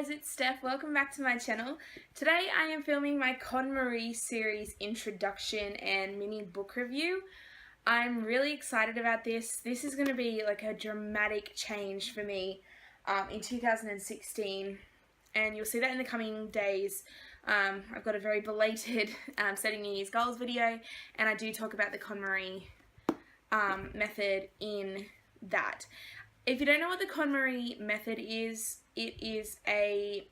guys, it's Steph. Welcome back to my channel. Today I am filming my Kon Mari Series introduction and mini book review. I'm really excited about this. This is going to be like a dramatic change for me in 2016, and you'll see that in the coming days. I've got a very belated setting New Year's goals video, and I do talk about the Kon Mari method in that. If you don't know what the Kon Mari method is, it is a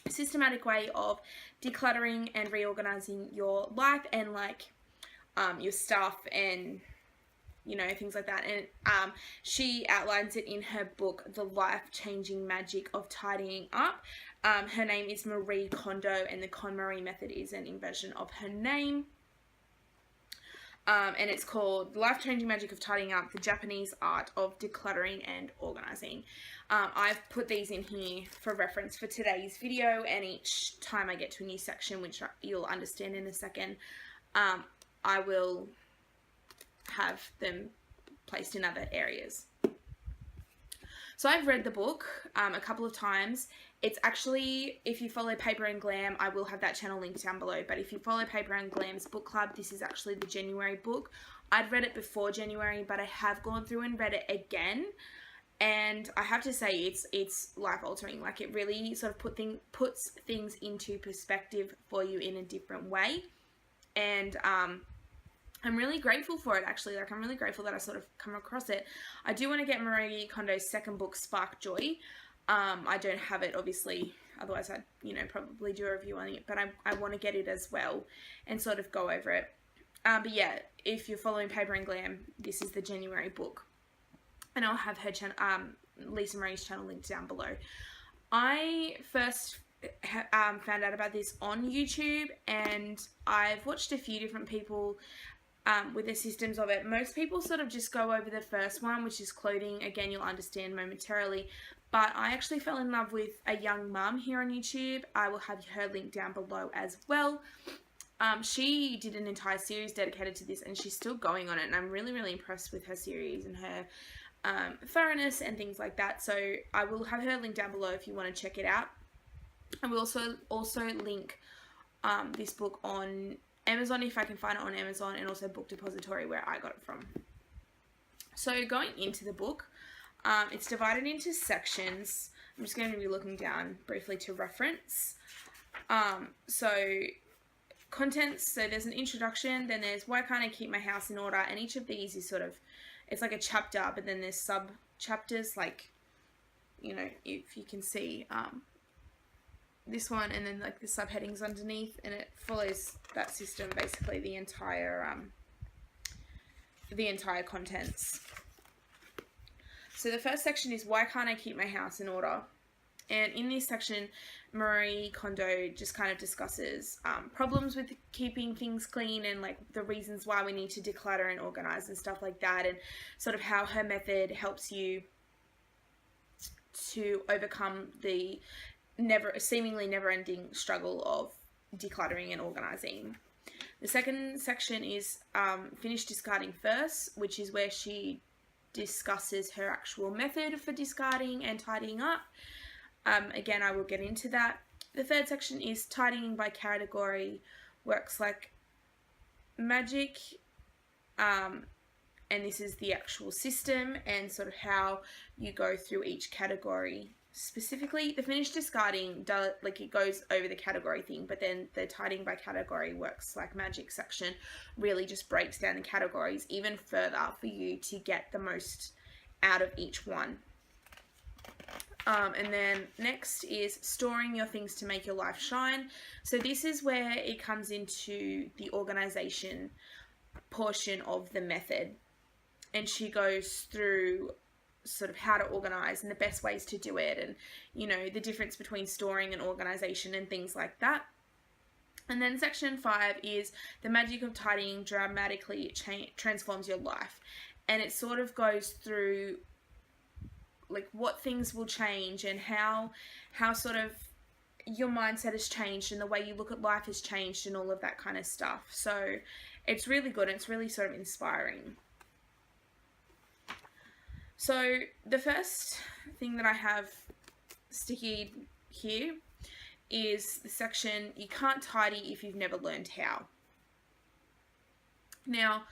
systematic way of decluttering and reorganizing your life and your stuff and things like that. And she outlines it in her book, The Life-Changing Magic of Tidying Up. Her name is Marie Kondo, and the Kon Mari method is an inversion of her name. And it's called The Life-Changing Magic of Tidying Up, the Japanese Art of Decluttering and Organizing. I've put these in here for reference for today's video, and each time I get to a new section, which you'll understand in a second, I will have them placed in other areas. So I've read the book a couple of times. It's actually, if you follow Paper and Glam, I will have that channel linked down below, but if you follow Paper and Glam's book club, this is actually the January book. I'd read it before January, but I have gone through and read it again, and I have to say it's life-altering. Like, it really sort of puts things into perspective for you in a different way, and I'm really grateful for it, actually. Like, I'm really grateful that I sort of come across it. I do want to get Marie Kondo's second book, Spark Joy. I don't have it, obviously, otherwise I'd, probably do a review on it, but I want to get it as well and sort of go over it. But yeah, if you're following Paper and Glam, this is the January book. And I'll have her channel, Lisa Marie's channel, linked down below. I first found out about this on YouTube, and I've watched a few different people with the systems of it. Most people sort of just go over the first one, which is clothing. Again, you'll understand momentarily. But I actually fell in love with a young mum here on YouTube. I will have her link down below as well. She did an entire series dedicated to this, and she's still going on it. And I'm really, really impressed with her series and her thoroughness and things like that. So I will have her link down below if you want to check it out. I will also link this book on Amazon if I can find it on Amazon, and also Book Depository, where I got it from. So going into the book, it's divided into sections. I'm just going to be looking down briefly to reference. So contents, so there's an introduction, then there's why can't I keep my house in order, and each of these is sort of, it's like a chapter, but then there's sub chapters, like, if you can see this one, and then like the subheadings underneath, and it follows that system, basically the entire contents. So the first section is why can't I keep my house in order, and in this section Marie Kondo just kind of discusses problems with keeping things clean, and like the reasons why we need to declutter and organize and stuff like that, and sort of how her method helps you to overcome the seemingly never-ending struggle of decluttering and organizing. The second section is finish discarding first, which is where she discusses her actual method for discarding and tidying up. Again, I will get into that. The third section is tidying by category works like magic, and this is the actual system and sort of how you go through each category. Specifically, the finish discarding it goes over the category thing, but then the tidying by category works like magic section really just breaks down the categories even further for you to get the most out of each one. And then next is storing your things to make your life shine. So this is where it comes into the organization portion of the method, and she goes through sort of how to organize and the best ways to do it, and the difference between storing and organization and things like that. And then section 5 is the magic of tidying dramatically transforms your life, and it sort of goes through like what things will change and how sort of your mindset has changed and the way you look at life has changed and all of that kind of stuff. So it's really good, and it's really sort of inspiring. So the first thing that I have sticky here is the section, you can't tidy if you've never learned how. Now,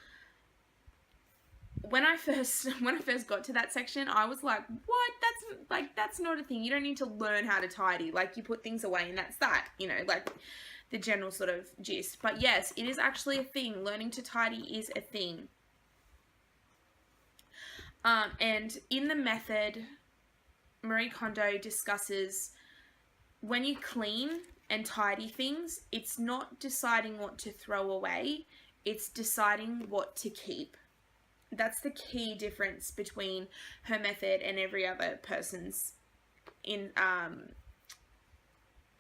when I first got to that section, I was like, what? That's not a thing. You don't need to learn how to tidy. Like, you put things away and that's that, you know, like the general sort of gist. But yes, it is actually a thing. Learning to tidy is a thing. And in the method, Marie Kondo discusses when you clean and tidy things, it's not deciding what to throw away, it's deciding what to keep. That's the key difference between her method and every other person's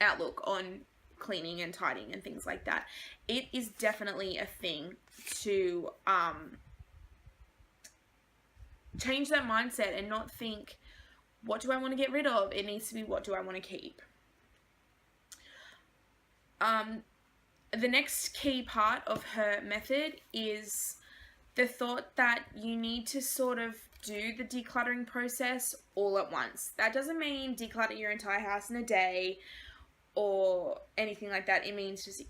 outlook on cleaning and tidying and things like that. It is definitely a thing to change that mindset and not think, what do I want to get rid of? It needs to be, what do I want to keep? The next key part of her method is the thought that you need to sort of do the decluttering process all at once. That doesn't mean declutter your entire house in a day or anything like that. It means just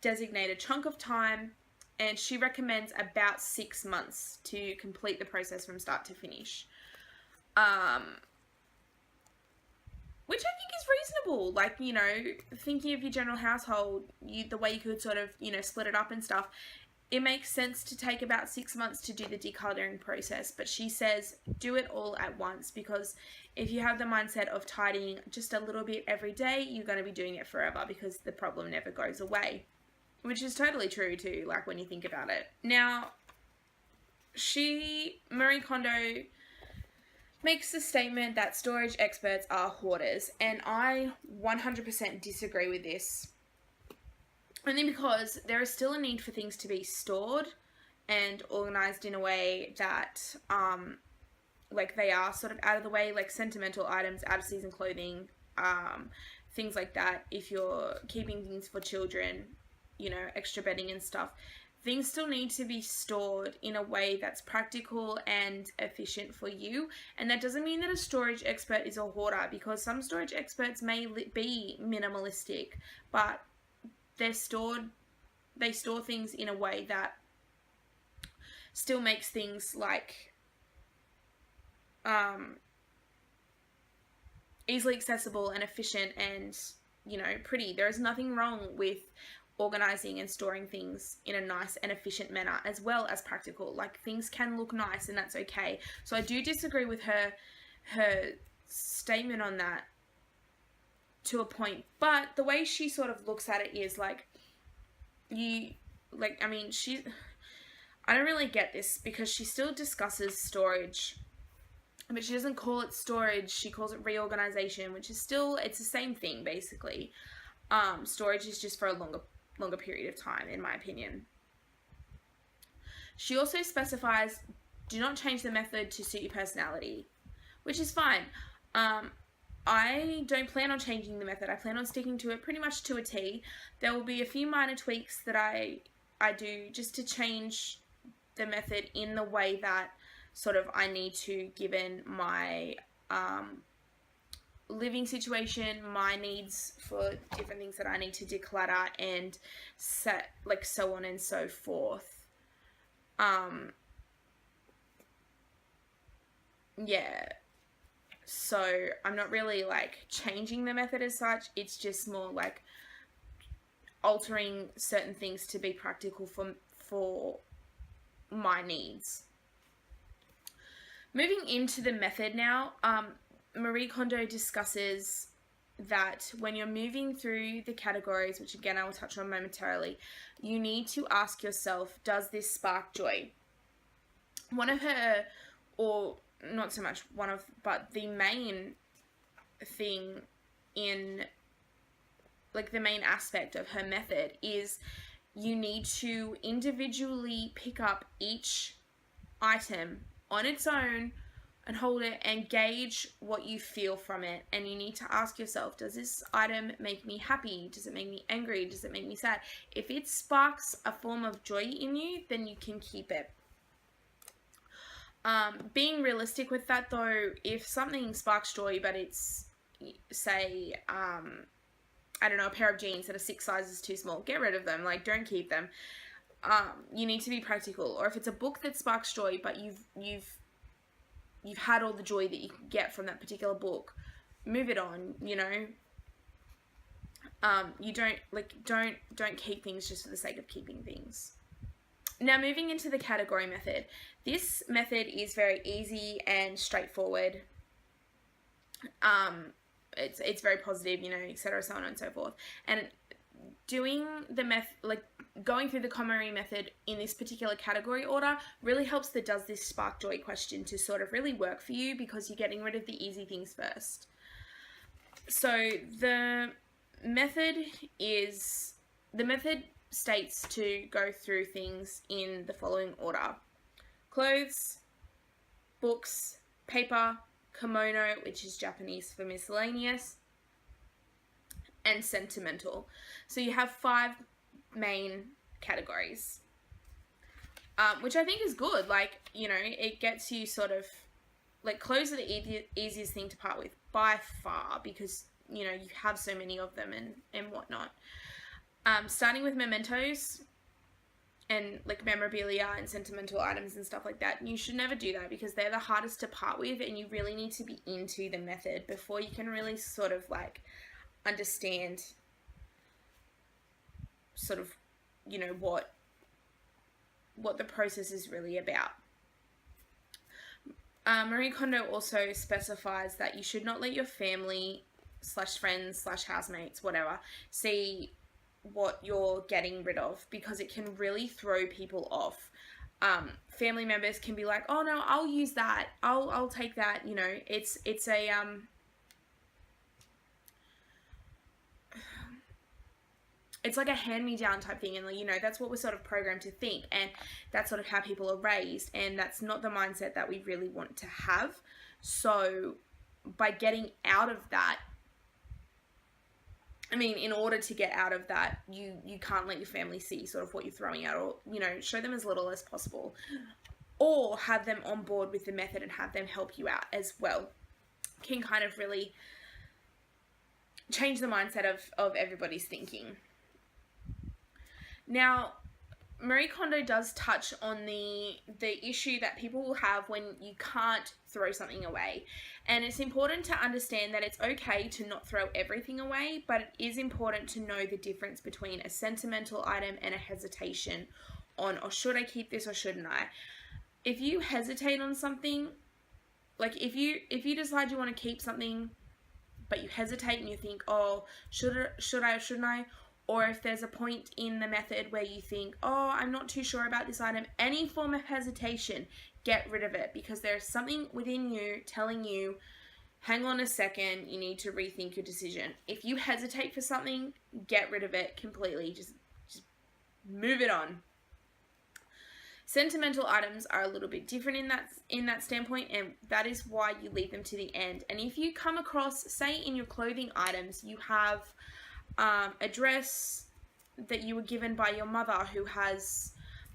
designate a chunk of time, and she recommends about 6 months to complete the process from start to finish. Which I think is reasonable. Like, you know, thinking of your general household, the way you could sort of, you know, split it up and stuff, it makes sense to take about 6 months to do the decluttering process. But she says do it all at once, because if you have the mindset of tidying just a little bit every day, you're going to be doing it forever because the problem never goes away. Which is totally true too, like when you think about it. Now, Marie Kondo makes the statement that storage experts are hoarders, and I 100% disagree with this. Only because there is still a need for things to be stored and organized in a way that, like, they are sort of out of the way, like sentimental items, out of season clothing, things like that. If you're keeping things for children, you know, extra bedding and stuff, things still need to be stored in a way that's practical and efficient for you. And that doesn't mean that a storage expert is a hoarder, because some storage experts may be minimalistic, but they store things in a way that still makes things like easily accessible and efficient and, you know, pretty. There is nothing wrong with organizing and storing things in a nice and efficient manner, as well as practical. Like, things can look nice and that's okay. So I do disagree with her statement on that to a point, but the way she sort of looks at it is like, I don't really get this, because she still discusses storage, but she doesn't call it storage, she calls it reorganization, which is still, it's the same thing basically. Storage is just for a longer period of time, in my opinion. She also specifies, do not change the method to suit your personality, which is fine. I don't plan on changing the method. I plan on sticking to it pretty much to a T. There will be a few minor tweaks that I do just to change the method in the way that sort of I need to, given my living situation, my needs for different things that I need to declutter and set, like, so on and so forth. Yeah. So I'm not really like changing the method as such. It's just more like altering certain things to be practical for my needs. Moving into the method now, Marie Kondo discusses that when you're moving through the categories, which again I will touch on momentarily, you need to ask yourself, does this spark joy? One of her, or not so much one of, but the main thing in, like, the main aspect of her method is you need to individually pick up each item on its own and hold it and gauge what you feel from it. And you need to ask yourself, does this item make me happy? Does it make me angry? Does it make me sad? If it sparks a form of joy in you, then you can keep it. Being realistic with that though, if something sparks joy but it's, say, I don't know, a pair of jeans that are 6 sizes too small, get rid of them. Like, don't keep them. You need to be practical. Or if it's a book that sparks joy, but you've had all the joy that you can get from that particular book, move it on. You know, you don't keep things just for the sake of keeping things. Now, moving into the category method. This method is very easy and straightforward. It's very positive, you know, etc., so on and so forth. And doing the going through the Kon Mari method in this particular category order really helps the does this spark joy question to sort of really work for you, because you're getting rid of the easy things first. So the method states to go through things in the following order: clothes, books, paper, kimono, which is Japanese for miscellaneous, and sentimental. So you have 5 main categories, which I think is good. Like, you know, it gets you sort of, like, clothes are the easiest thing to part with by far, because, you know, you have so many of them and whatnot. Starting with mementos and like memorabilia and sentimental items and stuff like that, you should never do that, because they're the hardest to part with, and you really need to be into the method before you can really sort of like understand sort of, you know, what the process is really about. Marie Kondo also specifies that you should not let your family / friends / housemates, whatever, see what you're getting rid of, because it can really throw people off. Family members can be like, oh no, I'll use that, I'll take that, you know. It's a it's like a hand-me-down type thing, and, you know, that's what we're sort of programmed to think, and that's sort of how people are raised, and that's not the mindset that we really want to have. So by getting out of that, I mean, in order to get out of that, you can't let your family see sort of what you're throwing out, or, you know, show them as little as possible, or have them on board with the method and have them help you out as well. Can kind of really change the mindset of everybody's thinking. Now, Marie Kondo does touch on the issue that people will have when you can't throw something away. And it's important to understand that it's okay to not throw everything away, but it is important to know the difference between a sentimental item and a hesitation on, or should I keep this or shouldn't I? If you hesitate on something, like if you decide you want to keep something, but you hesitate and you think, oh, should I or shouldn't I? Or if there's a point in the method where you think, oh, I'm not too sure about this item, any form of hesitation, get rid of it, because there's something within you telling you, hang on a second, you need to rethink your decision. If you hesitate for something, get rid of it completely. Just move it on. Sentimental items are a little bit different in that standpoint, and that is why you leave them to the end. And if you come across, say in your clothing items, you have a dress that you were given by your mother who has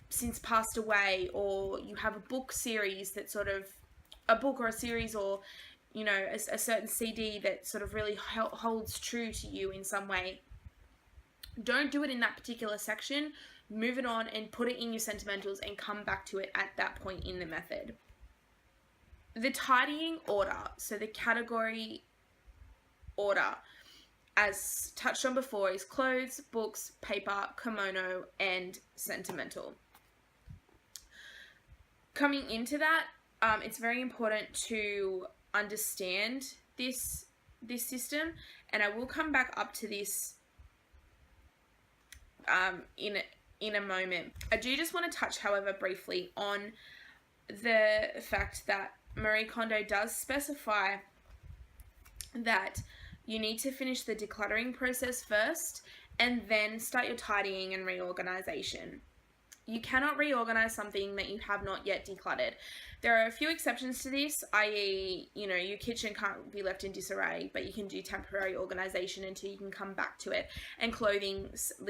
since passed away, or you have a book series that sort of, a book or a series, or, you know, a certain CD that sort of really holds true to you in some way, don't do it in that particular section. Move it on and put it in your sentimentals and come back to it at that point in the method. The tidying order, so the category order, as touched on before, is clothes, books, paper, kimono, and sentimental. Coming into that, it's very important to understand this system, and I will come back up to this in a moment. I do just want to touch, however, briefly on the fact that Marie Kondo does specify that you need to finish the decluttering process first and then start your tidying and reorganization. You cannot reorganize something that you have not yet decluttered. There are a few exceptions to this, i.e., you know, your kitchen can't be left in disarray, but you can do temporary organization until you can come back to it. And clothing,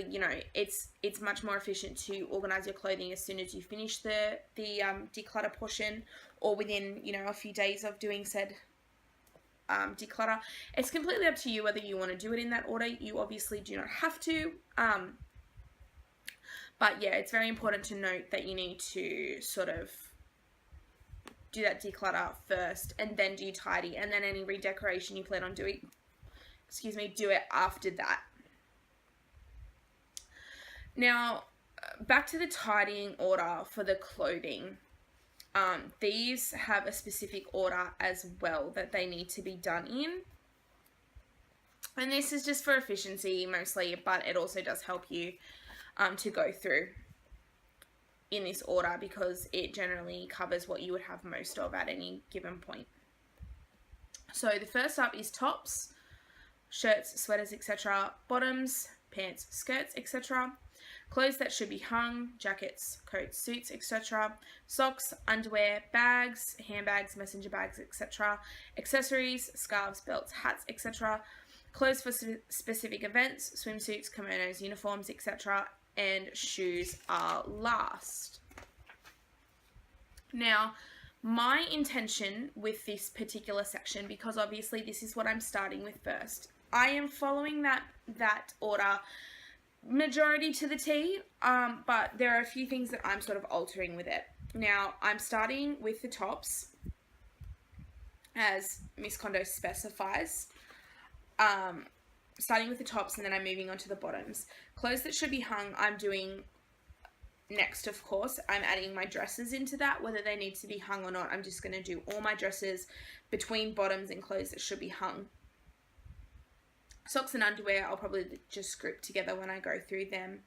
you know, it's much more efficient to organize your clothing as soon as you finish the declutter portion, or within, you know, a few days of doing said declutter. It's completely up to you whether you want to do it in that order. You obviously do not have to. But yeah, it's very important to note that you need to sort of do that declutter first and then do tidy, and then any redecoration you plan on doing, do it after that. Now, back to the tidying order for the clothing. These have a specific order as well that they need to be done in. And this is just for efficiency mostly, but it also does help you to go through in this order because it generally covers what you would have most of at any given point. So the first up is tops, shirts, sweaters, etc. Bottoms, pants, skirts, etc. Clothes that should be hung, jackets, coats, suits, etc. Socks, underwear, bags, handbags, messenger bags, etc. Accessories, scarves, belts, hats, etc. Clothes for specific events, swimsuits, kimonos, uniforms, etc. And shoes are last. Now, my intention with this particular section, because obviously this is what I'm starting with first, I am following that order majority to the T, but there are a few things that I'm sort of altering with it. Now, I'm starting with the tops, as Miss Kondo specifies. Starting with the tops, and then I'm moving on to the bottoms. Clothes that should be hung, I'm doing next, of course. I'm adding my dresses into that, whether they need to be hung or not. I'm just going to do all my dresses between bottoms and clothes that should be hung. Socks and underwear, I'll probably just group together when I go through them.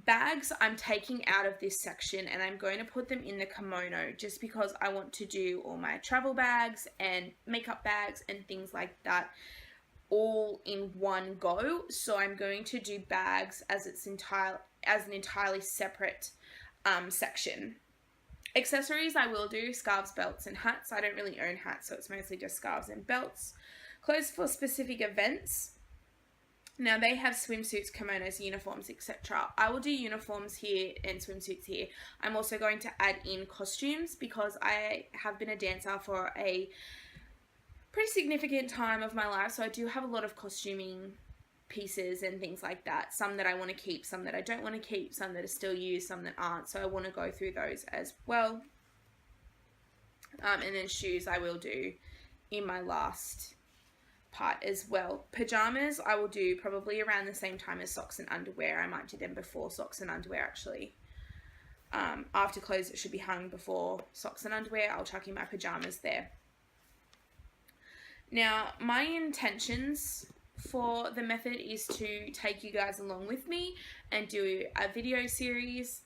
Bags, I'm taking out of this section, and I'm going to put them in the kimono just because I want to do all my travel bags and makeup bags and things like that all in one go. So I'm going to do bags as an entirely separate section. Accessories, I will do scarves, belts, and hats. I don't really own hats, so it's mostly just scarves and belts. Clothes for specific events. Now they have swimsuits, kimonos, uniforms, etc. I will do uniforms here and swimsuits here. I'm also going to add in costumes because I have been a dancer for a pretty significant time of my life, so I do have a lot of costuming pieces and things like that. Some that I want to keep, some that I don't want to keep, some that are still used, some that aren't, so I want to go through those as well. And then shoes I will do in my last part as well. Pajamas I will do probably around the same time as socks and underwear. I might do them before socks and underwear actually. After clothes that should be hung, before socks and underwear, I'll chuck in my pajamas there. Now, my intentions for the method is to take you guys along with me and do a video series.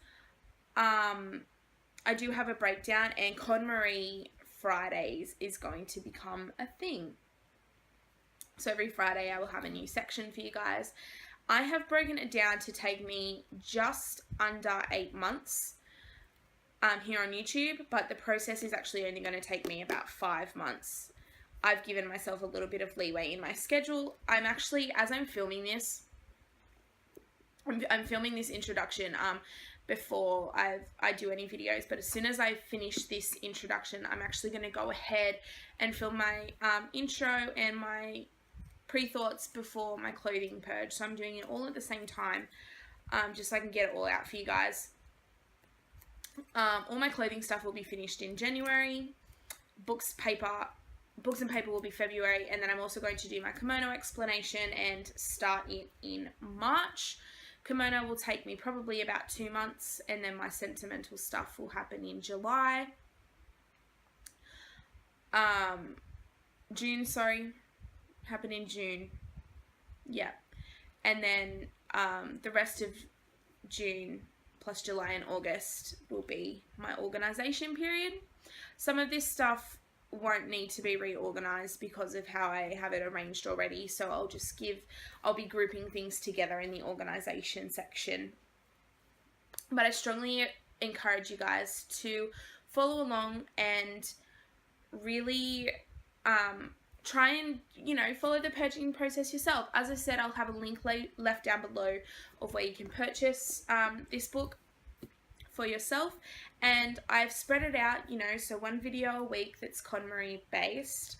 I do have a breakdown, and Kon Mari Fridays is going to become a thing. So every Friday I will have a new section for you guys. I have broken it down to take me just under 8 months here on YouTube, but the process is actually only going to take me about 5 months. I've given myself a little bit of leeway in my schedule. I'm actually, as I'm filming this, I'm filming this introduction before I do any videos, but as soon as I finish this introduction, I'm actually going to go ahead and film my intro and my pre-thoughts before my clothing purge. So I'm doing it all at the same time, just so I can get it all out for you guys. All my clothing stuff will be finished in January. Books and paper will be February, and then I'm also going to do my kimono explanation and start it in March. Kimono will take me probably about 2 months, and then my sentimental stuff will happen in July. Happen in June. Yeah. And then the rest of June plus July and August will be my organisation period. Some of this stuff won't need to be reorganized because of how I have it arranged already, so I'll be grouping things together in the organization section. But I strongly encourage you guys to follow along and really try and, follow the purchasing process yourself. As I said, I'll have a link left down below of where you can purchase this book for yourself, and I've spread it out, so one video a week that's Kon Mari based,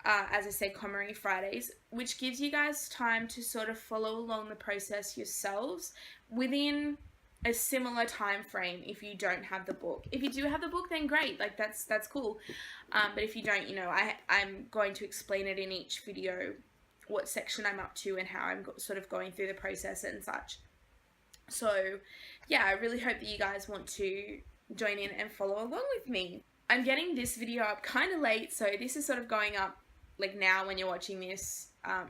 as I said, Kon Mari Fridays, which gives you guys time to sort of follow along the process yourselves within a similar time frame if you don't have the book. If you do have the book, then great, like that's cool. But if you don't, you know, I'm going to explain it in each video, what section I'm up to and how I'm sort of going through the process and such. So yeah, I really hope that you guys want to join in and follow along with me. I'm getting this video up kind of late, so this is sort of going up like now when you're watching this.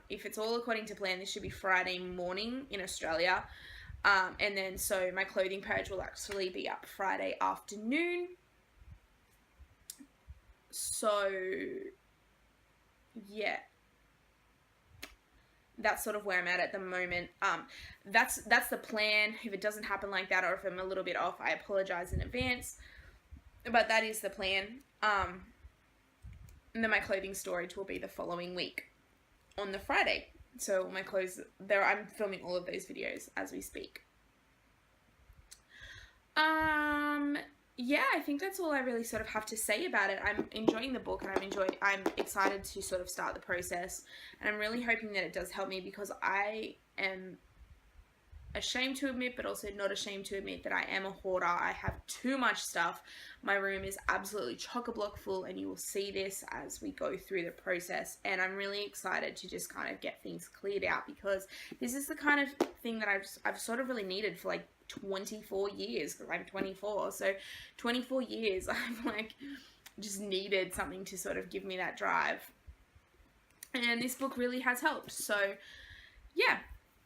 If it's all according to plan, this should be Friday morning in Australia. And then so my clothing purge will actually be up Friday afternoon. So yeah, that's sort of where I'm at the moment. That's the plan. If it doesn't happen like that, or if I'm a little bit off, I apologize in advance. But that is the plan. And then my clothing storage will be the following week on the Friday. So my clothes there, I'm filming all of those videos as we speak. Yeah, I think that's all I really sort of have to say about it. I'm enjoying the book, and I'm excited to sort of start the process, and I'm really hoping that it does help me, because I am ashamed to admit, but also not ashamed to admit, that I am a hoarder. I have too much stuff. My room is absolutely chock-a-block full, and you will see this as we go through the process, and I'm really excited to just kind of get things cleared out, because this is the kind of thing that I've sort of really needed for like 24 years, because I'm 24, so 24 years I've like just needed something to sort of give me that drive, and this book really has helped. So yeah,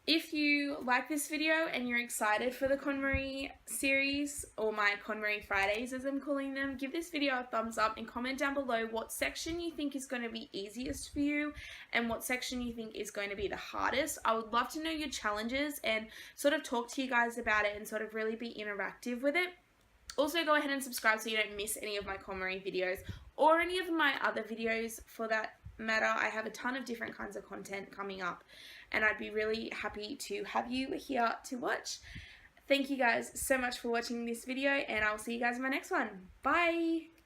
if you like this video and you're excited for the Kon Mari series, or my Kon Mari Fridays as I'm calling them, give this video a thumbs up and comment down below what section you think is going to be easiest for you and what section you think is going to be the hardest. I would love to know your challenges and sort of talk to you guys about it and sort of really be interactive with it. Also, go ahead and subscribe so you don't miss any of my Kon Mari videos, or any of my other videos for that matter. I have a ton of different kinds of content coming up, and I'd be really happy to have you here to watch. Thank you guys so much for watching this video, and I'll see you guys in my next one. Bye!